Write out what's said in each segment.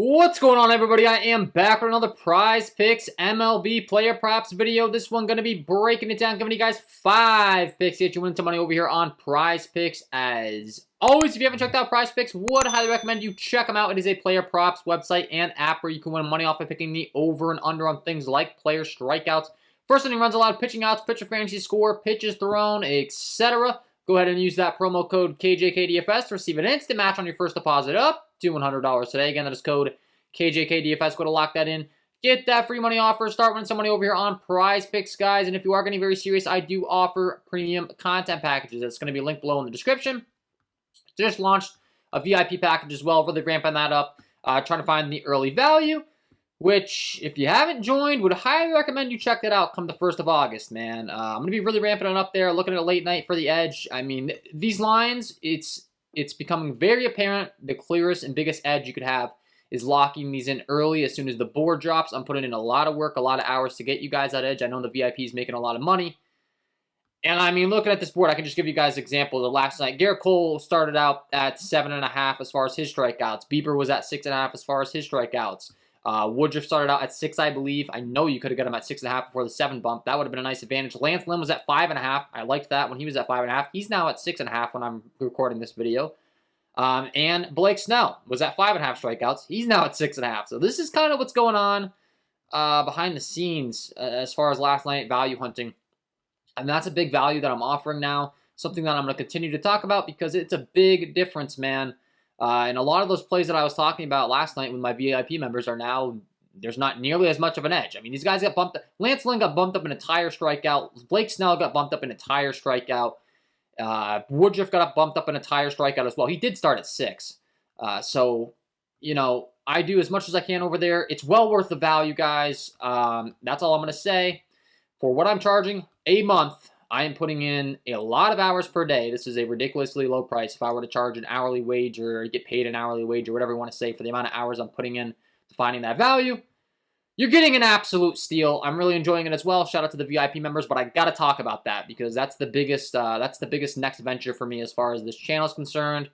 What's going on, everybody? I am back with another Prize Picks MLB player props video. This one going to be breaking it down, giving you guys 5 picks to get you winning some money over here on Prize Picks. As always, if you haven't checked out Prize Picks, would highly recommend you check them out. It is a player props website and app where you can win money off of picking the over and under on things like player strikeouts, first inning runs allowed, pitching outs, pitcher fantasy score, pitches thrown, etc. Go ahead and use that promo code KJK DFS to receive an instant match on your first deposit up to $100 today. Again, that is code KJK DFS. Go to lock that in. Get that free money offer. Start winning some money over here on Prize Picks, guys. And if you are getting very serious, I do offer premium content packages. That's going to be linked below in the description. Just launched a VIP package as well. Really ramping that up. Trying to find the early value, which, if you haven't joined, would highly recommend you check that out come the 1st of August, man. I'm going to be really ramping it up there, looking at a late night for the edge. I mean, these lines, it's becoming very apparent the clearest and biggest edge you could have is locking these in early as soon as the board drops. I'm putting in a lot of work, a lot of hours to get you guys that edge. I know the VIP is making a lot of money. And I mean, looking at this board, I can just give you guys examples of last night. Garrett Cole started out at 7.5 as far as his strikeouts. Bieber was at 6.5 as far as his strikeouts. Woodruff started out at 6, I believe. I know you could have got him at 6.5 before the 7 bump. That would have been a nice advantage. Lance Lynn was at 5.5. I liked that when he was at 5.5. He's now at 6.5 when I'm recording this video. And Blake Snell was at 5.5 strikeouts. He's now at 6.5. So this is kind of what's going on behind the scenes as far as last night value hunting. And that's a big value that I'm offering now. Something that I'm going to continue to talk about because it's a big difference, man. And a lot of those plays that I was talking about last night with my VIP members are now, there's not nearly as much of an edge. I mean, these guys got bumped. Lance Lynn got bumped up an entire strikeout. Blake Snell got bumped up an entire strikeout. Woodruff got bumped up an entire strikeout as well. He did start at 6. So, you know, I do as much as I can over there. It's well worth the value, guys. That's all I'm going to say. For what I'm charging a month, I am putting in a lot of hours per day. This is a ridiculously low price. If I were to charge an hourly wage or get paid an hourly wage or whatever you want to say for the amount of hours I'm putting in to finding that value, you're getting an absolute steal. I'm really enjoying it as well. Shout out to the VIP members, but I got to talk about that because that's the biggest next venture for me as far as this channel is concerned,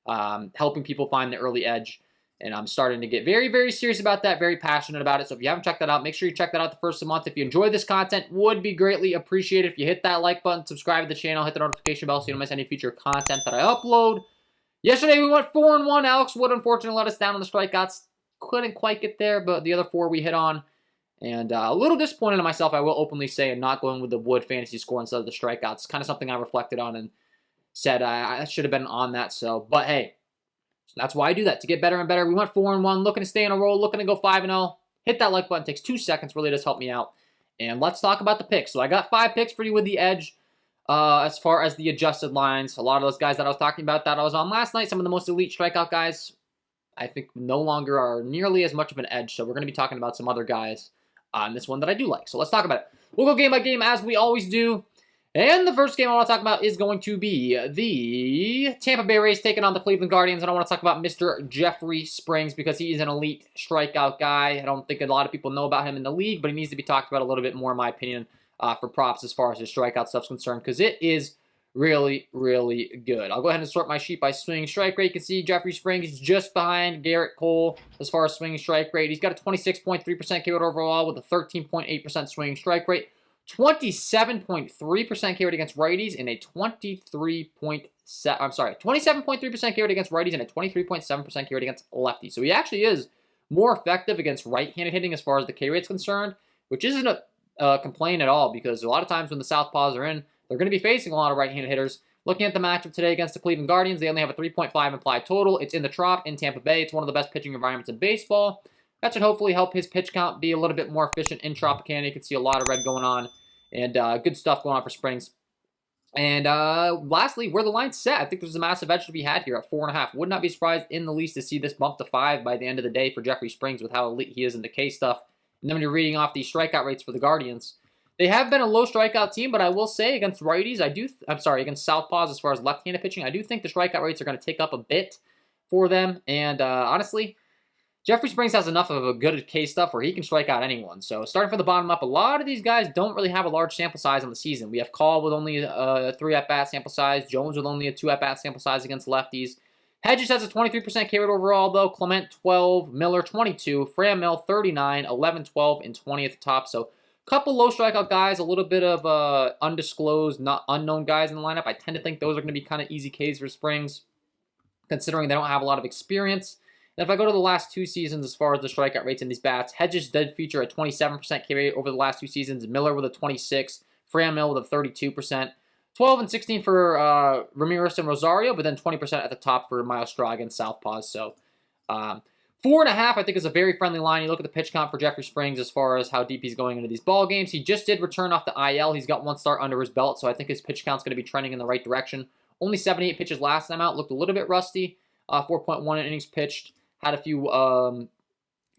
helping people find the early edge. And I'm starting to get very, very serious about that, very passionate about it. So if you haven't checked that out, make sure you check that out the first of the month. If you enjoy this content, would be greatly appreciated if you hit that like button, subscribe to the channel, hit the notification bell so you don't miss any future content that I upload. Yesterday we went 4-1. Alex Wood unfortunately let us down on the strikeouts. Couldn't quite get there, but the other 4 we hit on. And a little disappointed in myself, I will openly say, in not going with the Wood fantasy score instead of the strikeouts. Kind of something I reflected on and said I should have been on that. So, but hey, that's why I do that, to get better and better. We went 4-1, looking to stay in a roll, looking to go 5-0. Hit that like button. It takes 2 seconds, really does help me out. And let's talk about the picks. So I got 5 picks for you with the edge as far as the adjusted lines. A lot of those guys that I was talking about that I was on last night, some of the most elite strikeout guys, I think no longer are nearly as much of an edge. So we're going to be talking about some other guys on this one that I do like. So let's talk about it. We'll go game by game as we always do. And the first game I want to talk about is going to be the Tampa Bay Rays taking on the Cleveland Guardians. And I want to talk about Mr. Jeffrey Springs because he's an elite strikeout guy. I don't think a lot of people know about him in the league, but he needs to be talked about a little bit more, in my opinion, for props as far as his strikeout stuff's concerned, because it is really, really good. I'll go ahead and sort my sheet by swinging strike rate. You can see Jeffrey Springs is just behind Garrett Cole as far as swinging strike rate. He's got a 26.3% K rate overall with a 13.8% swinging strike rate. 27.3% K rate against righties and a 27.3% K rate against righties and a 23.7% K rate against lefties. So he actually is more effective against right-handed hitting as far as the K rate's concerned, which isn't a complaint at all because a lot of times when the southpaws are in, they're going to be facing a lot of right-handed hitters. Looking at the matchup today against the Cleveland Guardians, they only have a 3.5 implied total. It's in the Trop in Tampa Bay. It's one of the best pitching environments in baseball. That should hopefully help his pitch count be a little bit more efficient in Tropicana. You can see a lot of red going on and good stuff going on for Springs. And lastly, where the line's set, I think there's a massive edge to be had here at 4.5. Would not be surprised in the least to see this bump to 5 by the end of the day for Jeffrey Springs with how elite he is in the K stuff. And then when you're reading off these strikeout rates for the Guardians, they have been a low strikeout team, but I will say against righties, against southpaws as far as left-handed pitching, I do think the strikeout rates are going to take up a bit for them. And honestly, Jeffrey Springs has enough of a good K stuff where he can strike out anyone. So starting from the bottom up, a lot of these guys don't really have a large sample size on the season. We have Call with only a 3 at-bat sample size, Jones with only a 2 at-bat sample size against lefties, Hedges has a 23% K rate overall, though. Clement, 12. Miller, 22. Framil, 39. 11, 12, and 20 at the top. So, couple low strikeout guys, a little bit of undisclosed, not unknown guys in the lineup. I tend to think those are going to be kind of easy Ks for Springs, considering they don't have a lot of experience. And if I go to the last 2 seasons as far as the strikeout rates in these bats, Hedges did feature a 27% K rate over the last 2 seasons. Miller with a 26, Framil with a 32%. 12 and 16 for Ramirez and Rosario, but then 20% at the top for Miles Straw against Southpaws. So 4.5, I think, is a very friendly line. You look at the pitch count for Jeffrey Springs as far as how deep he's going into these ball games. He just did return off the IL. He's got 1 start under his belt, so I think his pitch count's going to be trending in the right direction. Only 78 pitches last time out. Looked a little bit rusty. 4.1 innings pitched. Had a few,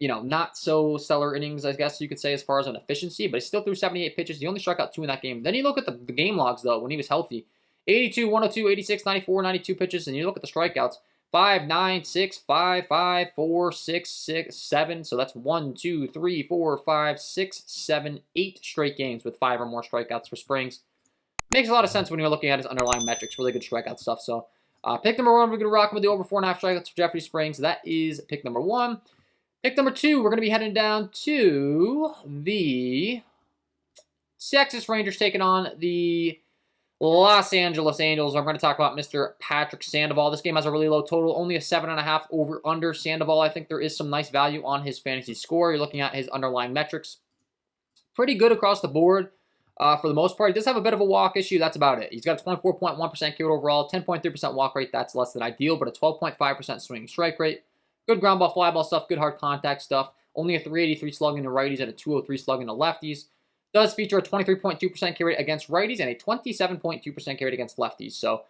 not so stellar innings, I guess you could say, as far as an efficiency, but he still threw 78 pitches. He only struck out 2 in that game. Then you look at the game logs, though, when he was healthy. 82, 102, 86, 94, 92 pitches, and you look at the strikeouts. 5, 9, 6, 5, 5, 4, 6, 6, 7. So that's 1, 2, 3, 4, 5, 6, 7, 8 straight games with 5 or more strikeouts for Springs. Makes a lot of sense when you're looking at his underlying metrics. Really good strikeout stuff. So pick number 1, we're going to rock him with the over 4.5 strikeouts for Jeffrey Springs. That is pick number 1. Pick number 2, we're going to be heading down to the Texas Rangers taking on the Los Angeles Angels. I'm going to talk about Mr. Patrick Sandoval. This game has a really low total, only a 7.5 over-under. Sandoval, I think there is some nice value on his fantasy score. You're looking at his underlying metrics. Pretty good across the board for the most part. He does have a bit of a walk issue. That's about it. He's got a 24.1% K overall, 10.3% walk rate. That's less than ideal, but a 12.5% swinging strike rate. Good ground ball, fly ball stuff, good hard contact stuff. Only a 383 slugging to righties and a 203 slugging to lefties. Does feature a 23.2% K rate against righties and a 27.2% K rate against lefties. So,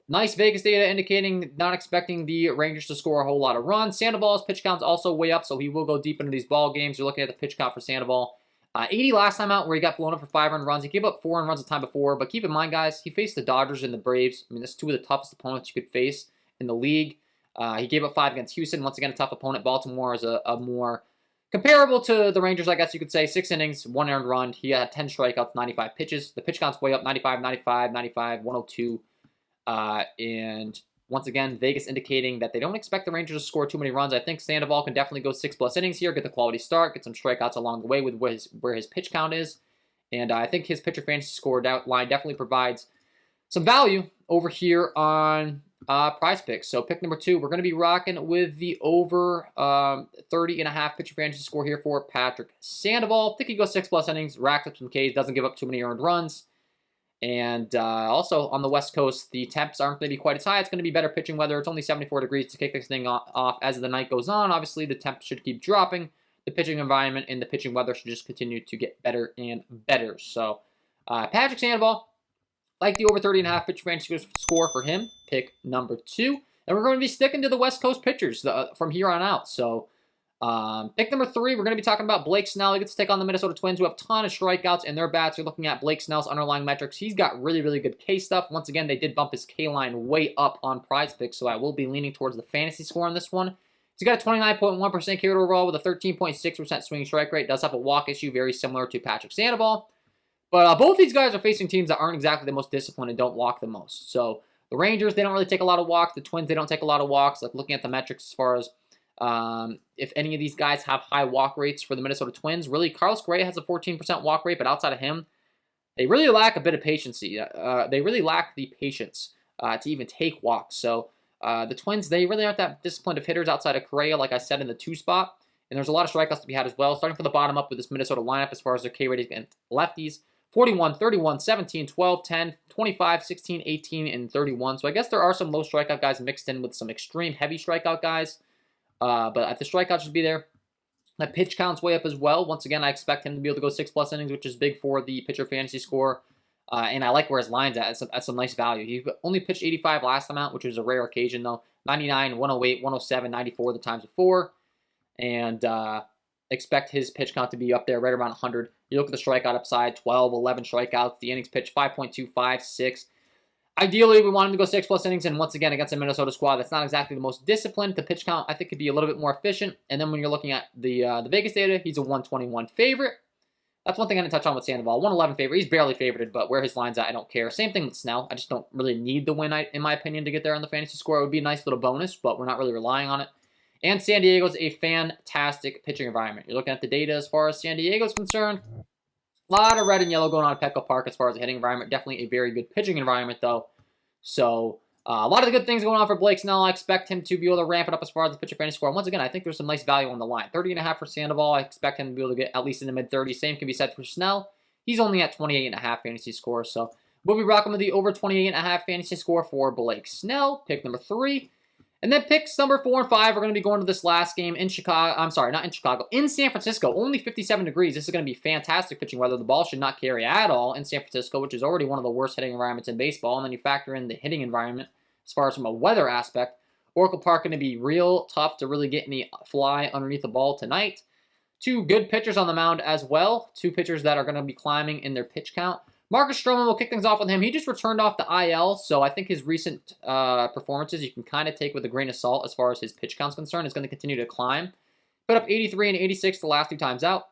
nice Vegas data indicating not expecting the Rangers to score a whole lot of runs. Sandoval's pitch count's also way up, so he will go deep into these ball games. You're looking at the pitch count for Sandoval. 80 last time out where he got blown up for 5 earned runs. He gave up 4 earned runs the time before, but keep in mind, guys, he faced the Dodgers and the Braves. I mean, that's 2 of the toughest opponents you could face in the league. He gave up 5 against Houston. Once again, a tough opponent. Baltimore is a more comparable to the Rangers, I guess you could say. 6 innings, 1 earned run. He had 10 strikeouts, 95 pitches. The pitch count's way up, 95, 95, 95, 102. And once again, Vegas indicating that they don't expect the Rangers to score too many runs. I think Sandoval can definitely go 6+ innings here, get the quality start, get some strikeouts along the way with where his pitch count is. And I think his pitcher fantasy score line definitely provides some value over here on Prizepicks. So pick number 2, we're going to be rocking with the over 30.5 pitcher fantasy score here for Patrick Sandoval. I think he goes 6+ innings, racks up some Ks, doesn't give up too many earned runs. And also on the West Coast, the temps aren't going to be quite as high. It's going to be better pitching weather. It's only 74 degrees to kick this thing off as the night goes on. Obviously, the temps should keep dropping. The pitching environment and the pitching weather should just continue to get better and better. So Patrick Sandoval, like the over 30.5 pitcher fantasy score for him, pick number 2. And we're going to be sticking to the West Coast pitchers from here on out. So pick number 3, we're going to be talking about Blake Snell. He gets to take on the Minnesota Twins, who have a ton of strikeouts in their bats. You're looking at Blake Snell's underlying metrics. He's got really, really good K stuff. Once again, they did bump his K line way up on Prizepicks, so I will be leaning towards the fantasy score on this one. He's got a 29.1% K overall with a 13.6% swinging strike rate. Does have a walk issue, very similar to Patrick Sandoval. But both these guys are facing teams that aren't exactly the most disciplined and don't walk the most. So the Rangers, they don't really take a lot of walks. The Twins, they don't take a lot of walks. Like looking at the metrics as far as if any of these guys have high walk rates for the Minnesota Twins, really Carlos Correa has a 14% walk rate, but outside of him, they really lack a bit of patience. They really lack the patience to even take walks. So the Twins, they really aren't that disciplined of hitters outside of Correa, like I said, in the 2 spot. And there's a lot of strikeouts to be had as well. Starting from the bottom up with this Minnesota lineup as far as their K rating against lefties. 41, 31, 17, 12, 10, 25, 16, 18, and 31. So I guess there are some low strikeout guys mixed in with some extreme heavy strikeout guys. But the strikeout should be there. The pitch count's way up as well. Once again, I expect him to be able to go 6+ innings, which is big for the pitcher fantasy score. And I like where his line's at. That's some nice value. He only pitched 85 last time out, which was a rare occasion, though. 99, 108, 107, 94 the times before. And expect his pitch count to be up there right around 100. You look at the strikeout upside, 12, 11 strikeouts. The innings pitched 5.25, 6. Ideally, we want him to go 6+ innings, and once again, against a Minnesota squad that's not exactly the most disciplined. The pitch count, I think, could be a little bit more efficient. And then when you're looking at the Vegas data, he's a 121 favorite. That's one thing I didn't touch on with Sandoval. 111 favorite. He's barely favorited, but where his line's at, I don't care. Same thing with Snell. I just don't really need the win, in my opinion, to get there on the fantasy score. It would be a nice little bonus, but we're not really relying on it. And San Diego's a fantastic pitching environment. You're looking at the data as far as San Diego's concerned. A lot of red and yellow going on at Petco Park as far as the hitting environment. Definitely a very good pitching environment, though. So, a lot of the good things going on for Blake Snell. I expect him to be able to ramp it up as far as the pitcher fantasy score. And once again, I think there's some nice value on the line. 30.5 for Sandoval. I expect him to be able to get at least in the mid-30s. Same can be said for Snell. He's only at 28.5 fantasy score. So, we'll be rocking with the over 28.5 fantasy score for Blake Snell. Pick number 3. And then picks number 4 and 5 are going to be going to this last game in Chicago. I'm sorry, not in Chicago. In San Francisco. Only 57 degrees. This is going to be fantastic pitching weather. The ball should not carry at all in San Francisco, which is already one of the worst hitting environments in baseball. And then you factor in the hitting environment as far as from a weather aspect. Oracle Park going to be real tough to really get any fly underneath the ball tonight. 2 good pitchers on the mound as well. 2 pitchers that are going to be climbing in their pitch count. Marcus Stroman, will kick things off with him. He just returned off the IL, so I think his recent performances you can kind of take with a grain of salt as far as his pitch count's concerned. It's going to continue to climb. Put up 83 and 86 the last 2 times out.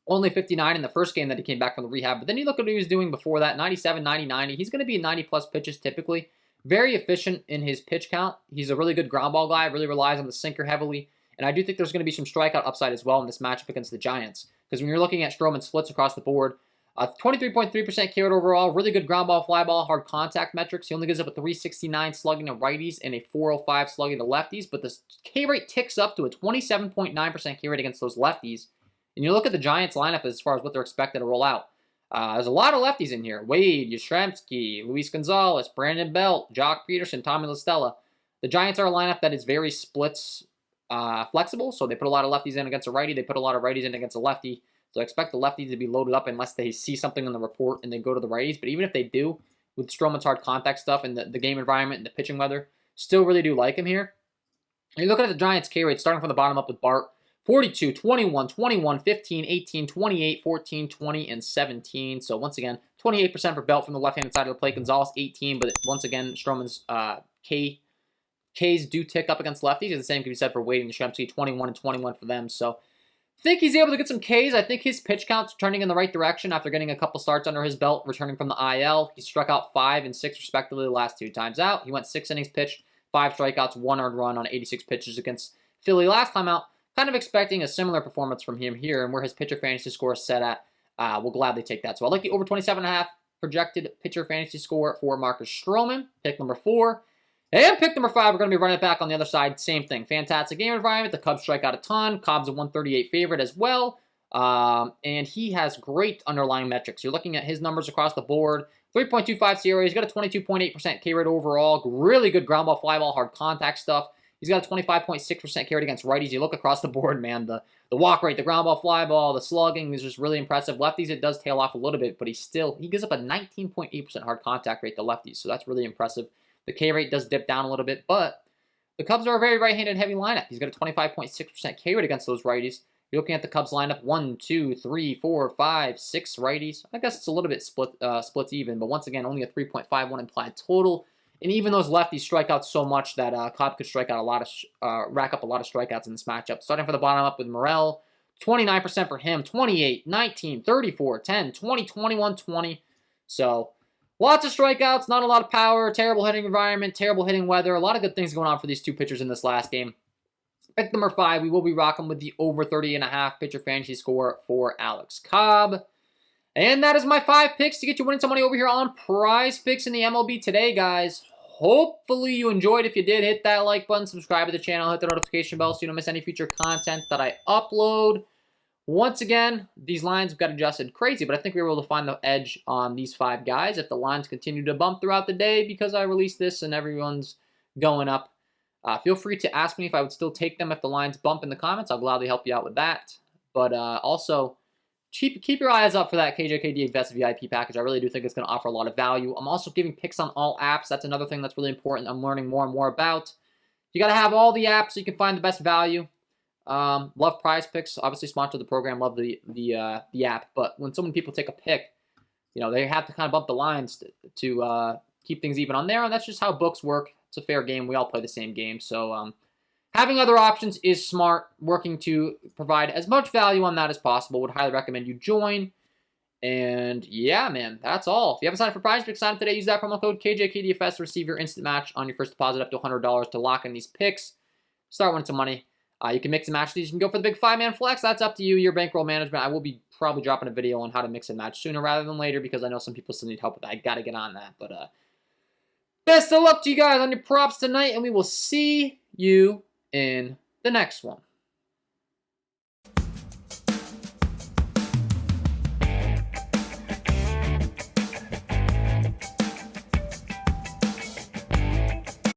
Only 59 in the first game that he came back from the rehab. But then you look at what he was doing before that, 97, 90, 90. He's going to be 90-plus pitches typically. Very efficient in his pitch count. He's a really good ground ball guy, really relies on the sinker heavily. And I do think there's going to be some strikeout upside as well in this matchup against the Giants. Because when you're looking at Stroman splits across the board, 23.3% carried overall, really good ground ball, fly ball, hard contact metrics. He only gives up a 369 slugging to righties and a 405 slugging to lefties, but the K rate ticks up to a 27.9% K rate against those lefties. And you look at the Giants lineup as far as what they're expected to roll out. There's a lot of lefties in here. Wade, Yastrzemski, Luis Gonzalez, Brandon Belt, Jock Peterson, Tommy La Stella. The Giants are a lineup that is very splits flexible, so they put a lot of lefties in against a righty. They put a lot of righties in against a lefty. So I expect the lefties to be loaded up unless they see something in the report and they go to the righties. But even if they do, with Stroman's hard contact stuff and the game environment and the pitching weather, still really do like him here. And you're looking at the Giants' K rate, starting from the bottom up with Bart. 42, 21, 21, 15, 18, 28, 14, 20, and 17. So once again, 28% for Belt from the left-handed side of the plate. Gonzalez, 18. But once again, Stroman's Ks do tick up against lefties. And the same can be said for Wade and Yastrzemski, 21 and 21 for them. So I think he's able to get some Ks. I think his pitch count's turning in the right direction after getting a couple starts under his belt, returning from the IL. He struck out 5 and 6 respectively the last 2 times out. He went 6 innings pitched, 5 strikeouts, 1 earned run on 86 pitches against Philly last time out. Kind of expecting a similar performance from him here, and where his pitcher fantasy score is set at, we'll gladly take that. So I like the over 27.5 projected pitcher fantasy score for Marcus Stroman, pick number 4. And pick number 5, we're going to be running it back on the other side. Same thing. Fantastic game environment. The Cubs strike out a ton. Cobb's a 138 favorite as well. And he has great underlying metrics. You're looking at his numbers across the board. 3.25 CRA. He's got a 22.8% K rate overall. Really good ground ball, fly ball, hard contact stuff. He's got a 25.6% K rate against righties. You look across the board, man. The walk rate, the ground ball, fly ball, the slugging is just really impressive. Lefties, it does tail off a little bit, but he gives up a 19.8% hard contact rate to lefties. So that's really impressive. The K rate does dip down a little bit, but the Cubs are a very right-handed heavy lineup. He's got a 25.6% K rate against those righties. You're looking at the Cubs lineup, 1, 2, 3, 4, 5, 6 righties. I guess it's a little bit splits even, but once again, only a 3.51 implied total. And even those lefties strike out so much that Cobb could strike out rack up a lot of strikeouts in this matchup. Starting from the bottom up with Morel, 29% for him, 28, 19, 34, 10, 20, 21, 20. So lots of strikeouts, not a lot of power, terrible hitting environment, terrible hitting weather. A lot of good things going on for these 2 pitchers in this last game. Pick number 5, we will be rocking with the over 30.5 pitcher fantasy score for Alex Cobb. And that is my 5 picks to get you winning some money over here on Prizepicks in the MLB today, guys. Hopefully you enjoyed. If you did, hit that like button, subscribe to the channel, hit the notification bell so you don't miss any future content that I upload. Once again, these lines have got adjusted crazy, but I think we were able to find the edge on these 5 guys. If the lines continue to bump throughout the day because I released this and everyone's going up, feel free to ask me if I would still take them if the lines bump in the comments. I'll gladly help you out with that. But also, keep your eyes up for that KJK DFS VIP package. I really do think it's going to offer a lot of value. I'm also giving picks on all apps. That's another thing that's really important. I'm learning more and more about. You got to have all the apps so you can find the best value. Love Prizepicks. Obviously, sponsor the program. Love the app. But when so many people take a pick, they have to kind of bump the lines to keep things even on there. And that's just how books work. It's a fair game. We all play the same game. So Having other options is smart. Working to provide as much value on that as possible. Would highly recommend you join. And yeah, man, that's all. If you haven't signed up for Prizepicks, sign up today. Use that promo code KJK DFS to receive your instant match on your first deposit up to $100 to lock in these picks. Start winning some money. You can mix and match these. You can go for the big 5-man flex. That's up to you, your bankroll management. I will be probably dropping a video on how to mix and match sooner rather than later because I know some people still need help with that. I got to get on that. But best of luck to you guys on your props tonight, and we will see you in the next one.